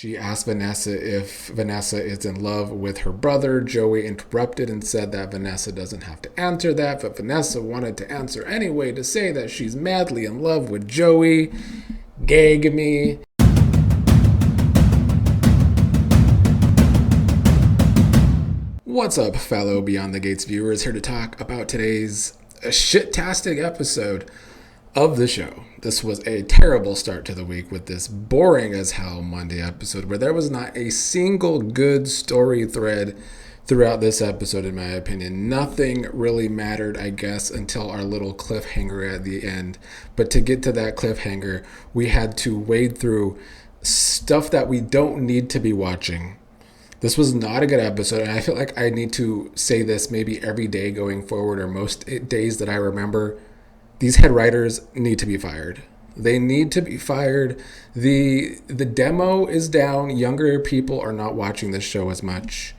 She asked Vanessa if Vanessa is in love with her brother. Joey interrupted and said that Vanessa doesn't have to answer that, but Vanessa wanted to answer anyway to say that she's madly in love with Joey. Gag me. What's up, fellow Beyond the Gates viewers? Here to talk about today's shit-tastic episode of the show. This was a terrible start to the week with this boring as hell Monday episode where there was not a single good story thread throughout this episode, in my opinion. Nothing really mattered, I guess, until our little cliffhanger at the end. But to get to that cliffhanger, we had to wade through stuff that we don't need to be watching. This was not a good episode, and I feel like I need to say this maybe every day going forward, or most days that I remember. These head writers need to be fired. They need to be fired. The demo is down. Younger people are not watching this show as much.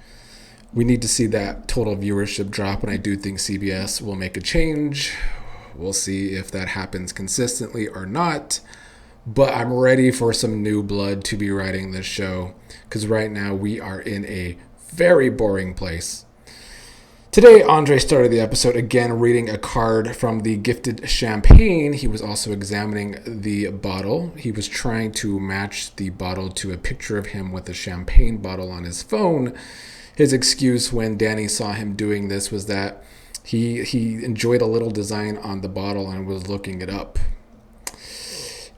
We need to see that total viewership drop, and I do think CBS will make a change. We'll see if that happens consistently or not. But I'm ready for some new blood to be writing this show, because right now we are in a very boring place. Today, Andre started the episode again reading a card from the gifted champagne. He was also examining the bottle. He was trying to match the bottle to a picture of him with a champagne bottle on his phone. His excuse when Dani saw him doing this was that he enjoyed a little design on the bottle and was looking it up.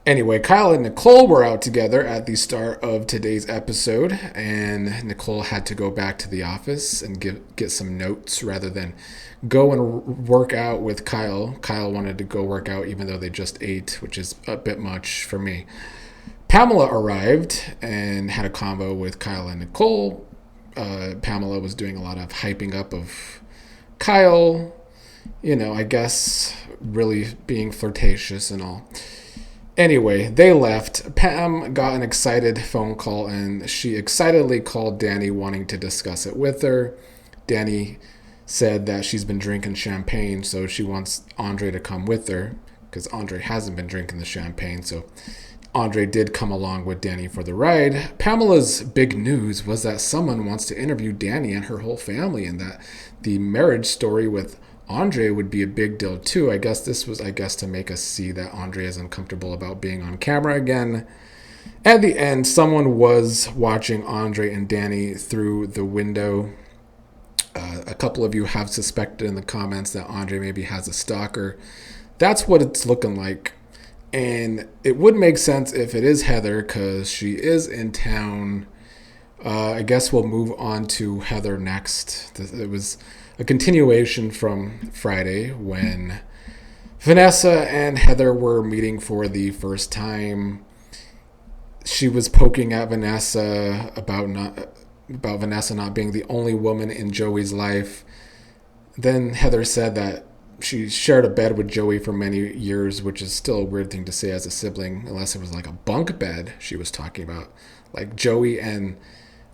Anyway, Kyle and Nicole were out together at the start of today's episode, and Nicole had to go back to the office and get some notes rather than go and work out with Kyle. Kyle wanted to go work out even though they just ate, which is a bit much for me. Pamela arrived and had a convo with Kyle and Nicole. Pamela was doing a lot of hyping up of Kyle, I guess really being flirtatious and all. Anyway, they left. Pam got an excited phone call, and she excitedly called Dani, wanting to discuss it with her. Dani said that she's been drinking champagne, so she wants Andre to come with her, because Andre hasn't been drinking the champagne, so Andre did come along with Dani for the ride. Pamela's big news was that someone wants to interview Dani and her whole family, and that the marriage story with Andre would be a big deal too. I guess this was, to make us see that Andre is uncomfortable about being on camera again. At the end, someone was watching Andre and Dani through the window. A couple of you have suspected in the comments that Andre maybe has a stalker. That's what it's looking like. And it would make sense if it is Heather, because she is in town. I guess we'll move on to Heather next. It was a continuation from Friday when Vanessa and Heather were meeting for the first time. She was poking at Vanessa about Vanessa not being the only woman in Joey's life. Then Heather said that she shared a bed with Joey for many years, which is still a weird thing to say as a sibling, unless it was like a bunk bed she was talking about. Like Joey and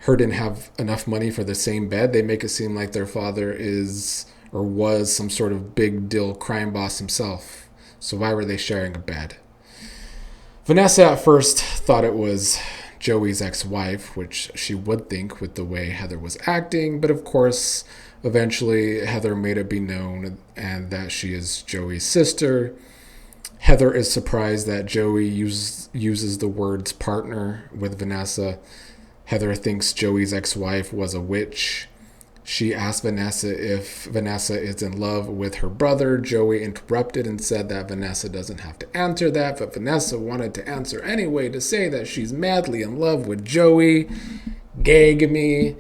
her didn't have enough money for the same bed. They make it seem like their father is or was some sort of big deal crime boss himself. So why were they sharing a bed? Vanessa at first thought it was Joey's ex-wife, which she would think with the way Heather was acting. But of course, eventually Heather made it be known and that she is Joey's sister. Heather is surprised that Joey uses the words partner with Vanessa. Heather thinks Joey's ex-wife was a witch. She asked Vanessa if Vanessa is in love with her brother. Joey interrupted and said that Vanessa doesn't have to answer that, but Vanessa wanted to answer anyway to say that she's madly in love with Joey. Gag me.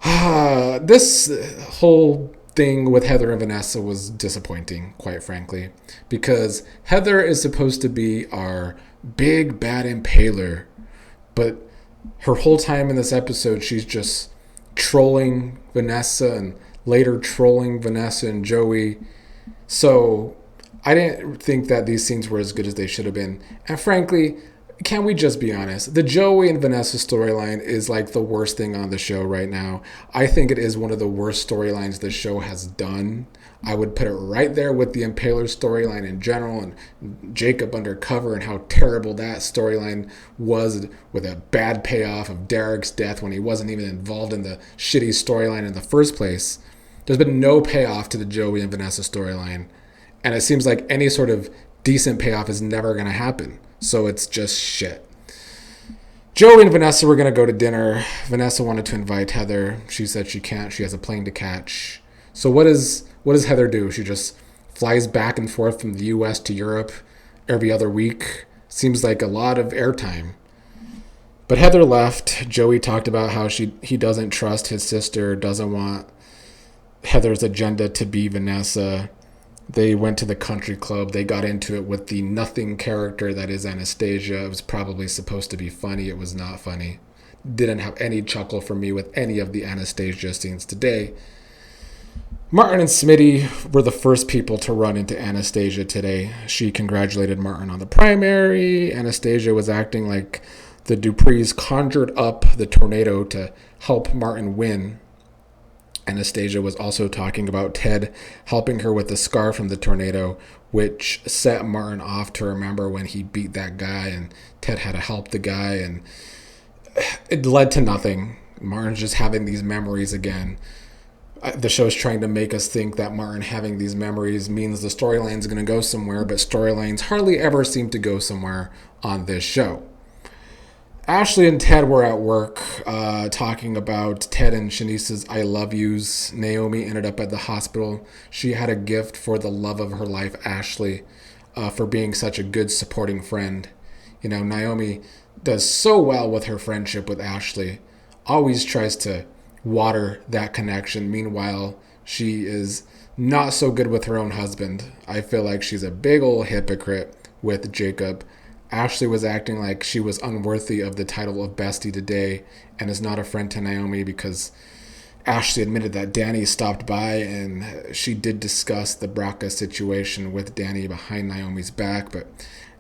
This whole thing with Heather and Vanessa was disappointing, quite frankly, because Heather is supposed to be our big bad impaler, but her whole time in this episode, she's just trolling Vanessa and later trolling Vanessa and Joey. So I didn't think that these scenes were as good as they should have been. And frankly, can we just be honest? The Joey and Vanessa storyline is like the worst thing on the show right now. I think it is one of the worst storylines the show has done. I would put it right there with the Impaler storyline in general and Jacob Undercover and how terrible that storyline was, with a bad payoff of Derek's death when he wasn't even involved in the shitty storyline in the first place. There's been no payoff to the Joey and Vanessa storyline. And it seems like any sort of decent payoff is never going to happen. So it's just shit. Joey and Vanessa were going to go to dinner. Vanessa wanted to invite Heather. She said she can't. She has a plane to catch. So what does Heather do? She just flies back and forth from the U.S. to Europe every other week. Seems like a lot of airtime. But Heather left. Joey talked about how he doesn't trust his sister, doesn't want Heather's agenda to be Vanessa. They went to the country club. They got into it with the nothing character that is Anastacia. It was probably supposed to be funny. It was not funny. Didn't have any chuckle from me with any of the Anastacia scenes today. Martin and Smitty were the first people to run into Anastacia today. She congratulated Martin on the primary. Anastacia was acting like the Duprees conjured up the tornado to help Martin win. Anastacia was also talking about Ted helping her with the scar from the tornado, which set Martin off to remember when he beat that guy and Ted had to help the guy, and it led to nothing. Martin's just having these memories again. The show's trying to make us think that Martin having these memories means the storyline's going to go somewhere, but storylines hardly ever seem to go somewhere on this show. Ashley and Ted were at work talking about Ted and Shanice's I love yous. Naomi ended up at the hospital. She had a gift for the love of her life, Ashley, for being such a good supporting friend. You know, Naomi does so well with her friendship with Ashley. Always tries to water that connection. Meanwhile, she is not so good with her own husband. I feel like she's a big old hypocrite with Jacob. Ashley was acting like she was unworthy of the title of bestie today and is not a friend to Naomi because Ashley admitted that Dani stopped by and she did discuss the Braca situation with Dani behind Naomi's back, but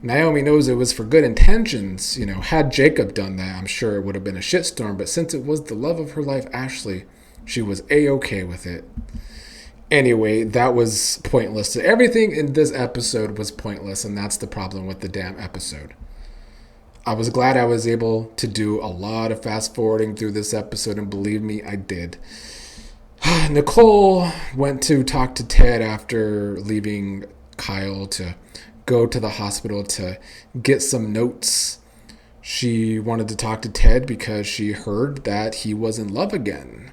Naomi knows it was for good intentions. You know, had Jacob done that, I'm sure it would have been a shitstorm, but since it was the love of her life, Ashley, she was A-okay with it. Anyway, that was pointless. Everything in this episode was pointless, and that's the problem with the damn episode. I was glad I was able to do a lot of fast forwarding through this episode, and believe me, I did. Nicole went to talk to Ted after leaving Kyle to go to the hospital to get some notes. She wanted to talk to Ted because she heard that he was in love again.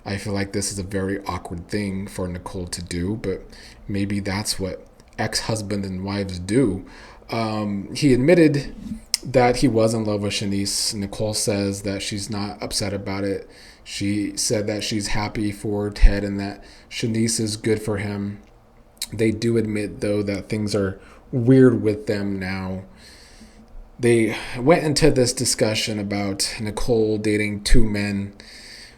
I feel like this is a very awkward thing for Nicole to do, but maybe that's what ex-husband and wives do. He admitted that he was in love with Shanice. Nicole says that she's not upset about it. She said that she's happy for Ted and that Shanice is good for him. They do admit, though, that things are weird with them now. They went into this discussion about Nicole dating two men,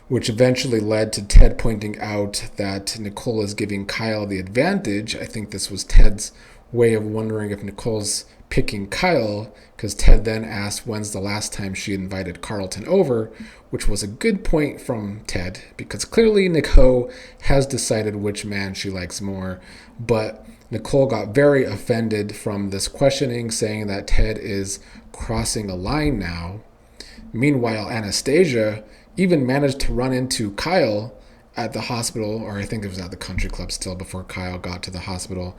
which eventually led to Ted pointing out that Nicole is giving Kyle the advantage. I think this was Ted's way of wondering if Nicole's picking Kyle, because Ted then asked when's the last time she invited Carlton over, which was a good point from Ted, because clearly Nicole has decided which man she likes more. But Nicole got very offended from this questioning, saying that Ted is crossing a line now. Meanwhile, Anastacia even managed to run into Kyle at the hospital, or I think it was at the country club still before Kyle got to the hospital.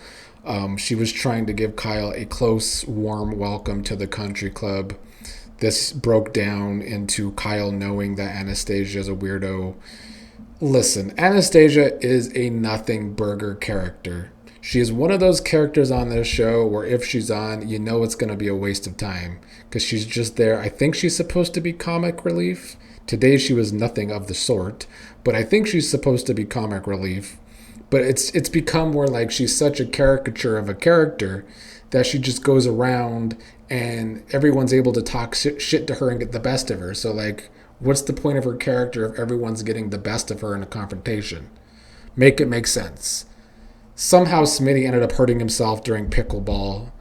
She was trying to give Kyle a close, warm welcome to the country club. This broke down into Kyle knowing that Anastacia is a weirdo. Listen, Anastacia is a nothing burger character. She is one of those characters on this show where if she's on, you know it's going to be a waste of time because she's just there. I think she's supposed to be comic relief. Today she was nothing of the sort, but I think she's supposed to be comic relief. But it's become more like she's such a caricature of a character that she just goes around and everyone's able to talk shit to her and get the best of her. So like, what's the point of her character if everyone's getting the best of her in a confrontation? Make it make sense. Somehow Smitty ended up hurting himself during pickleball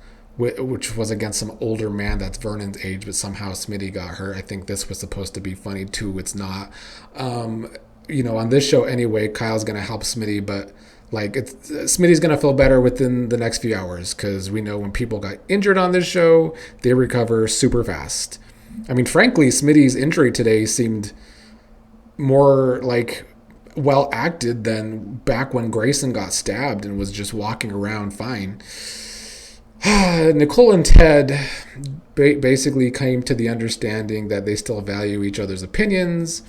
which was against some older man that's Vernon's age, but somehow Smitty got hurt. I think this was supposed to be funny too. It's not. On this show anyway, Kyle's gonna help Smitty, but like Smitty's gonna feel better within the next few hours because we know when people got injured on this show, they recover super fast. I mean, frankly, Smitty's injury today seemed more like well acted than back when Grayson got stabbed and was just walking around fine. Nicole and Ted basically came to the understanding that they still value each other's opinions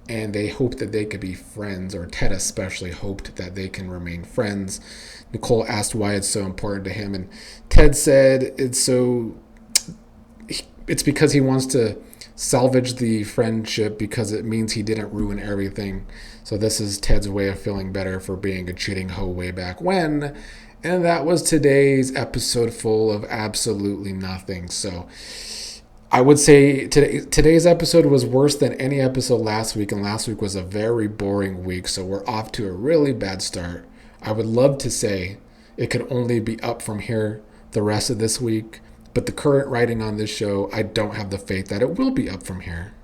and they hope that they could be friends, or Ted especially hoped that they can remain friends. Nicole asked why it's so important to him, and Ted said it's because he wants to salvage the friendship because it means he didn't ruin everything. So this is Ted's way of feeling better for being a cheating hoe way back when. And that was today's episode, full of absolutely nothing. So I would say today's episode was worse than any episode last week, and last week was a very boring week. So we're off to a really bad start. I would love to say it could only be up from here the rest of this week, but the current writing on this show, I don't have the faith that it will be up from here.